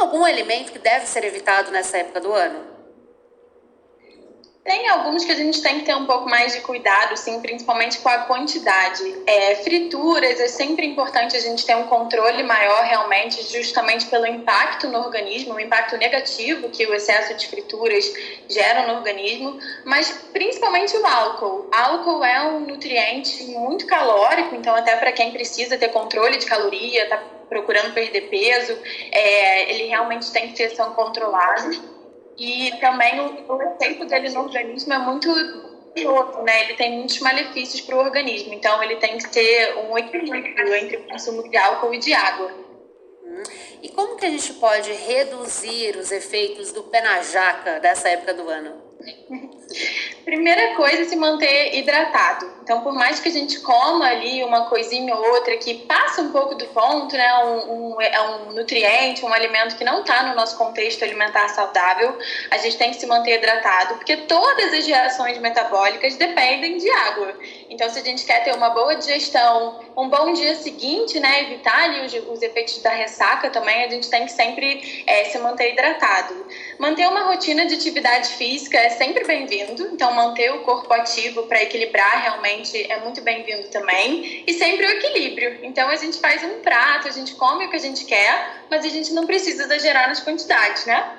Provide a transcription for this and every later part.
algum alimento que deve ser evitado nessa época do ano? Tem alguns que a gente tem que ter um pouco mais de cuidado, sim, principalmente com a quantidade. Frituras, é sempre importante a gente ter um controle maior realmente, justamente pelo impacto no organismo, o impacto negativo que o excesso de frituras gera no organismo, mas principalmente o álcool. Álcool é um nutriente muito calórico, então até para quem precisa ter controle de caloria, está procurando perder peso, ele realmente tem que ser controlado. E também o efeito dele no organismo é muito outro, né? Ele tem muitos malefícios para o organismo. Então, ele tem que ter um equilíbrio entre o consumo de álcool e de água. E como que a gente pode reduzir os efeitos do pé na jaca dessa época do ano? Primeira coisa é se manter hidratado. Então, por mais que a gente coma ali uma coisinha ou outra que passa um pouco do ponto, né? É um nutriente, um alimento que não está no nosso contexto alimentar saudável, a gente tem que se manter hidratado, porque todas as reações metabólicas dependem de água. Então, se a gente quer ter uma boa digestão, um bom dia seguinte, né? Evitar ali os efeitos da ressaca também, a gente tem que sempre se manter hidratado. Manter uma rotina de atividade física é sempre bem-vindo, então manter o corpo ativo para equilibrar realmente é muito bem-vindo também, e sempre o equilíbrio. Então a gente faz um prato, a gente come o que a gente quer, mas a gente não precisa exagerar nas quantidades, né?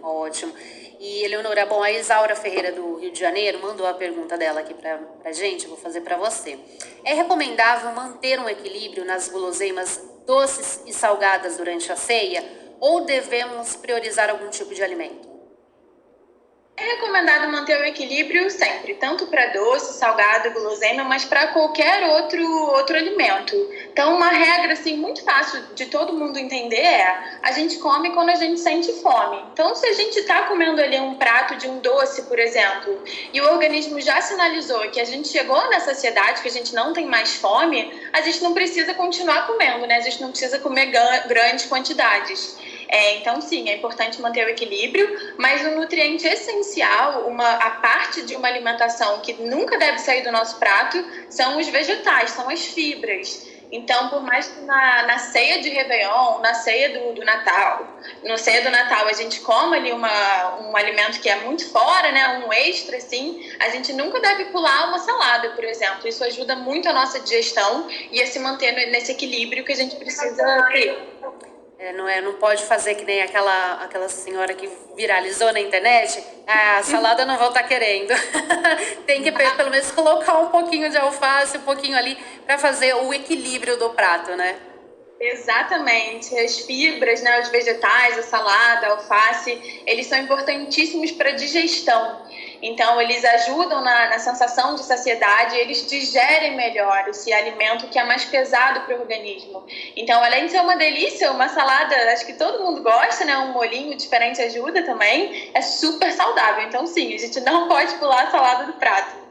Ótimo. E, Eleonora, bom, a Isaura Ferreira do Rio de Janeiro mandou a pergunta dela aqui pra gente, eu vou fazer para você. É recomendável manter um equilíbrio nas guloseimas doces e salgadas durante a ceia, ou devemos priorizar algum tipo de alimento? É recomendado manter o equilíbrio sempre, tanto para doce, salgado, guloseima, mas para qualquer outro alimento. Então, uma regra assim, muito fácil de todo mundo entender é: a gente come quando a gente sente fome. Então, se a gente está comendo ali um prato de um doce, por exemplo, e o organismo já sinalizou que a gente chegou na saciedade, que a gente não tem mais fome, a gente não precisa continuar comendo, né? A gente não precisa comer grandes quantidades. Então, sim, é importante manter o equilíbrio, mas um nutriente essencial, a parte de uma alimentação que nunca deve sair do nosso prato, são os vegetais, são as fibras. Então, por mais que na ceia de Réveillon, na ceia do Natal, no ceia do Natal a gente coma ali um alimento que é muito fora, né, um extra, assim, a gente nunca deve pular uma salada, por exemplo. Isso ajuda muito a nossa digestão e a se manter nesse equilíbrio que a gente precisa ter. Não pode fazer que nem aquela senhora que viralizou na internet. A salada não vou estar querendo. Tem que pelo menos colocar um pouquinho de alface, um pouquinho ali, para fazer o equilíbrio do prato, né? Exatamente. As fibras, né, os vegetais, a salada, a alface, eles são importantíssimos para a digestão. Então, eles ajudam na sensação de saciedade, eles digerem melhor esse alimento que é mais pesado para o organismo. Então, além de ser uma delícia, uma salada, acho que todo mundo gosta, né? Um molhinho diferente ajuda também, é super saudável. Então, sim, a gente não pode pular a salada do prato.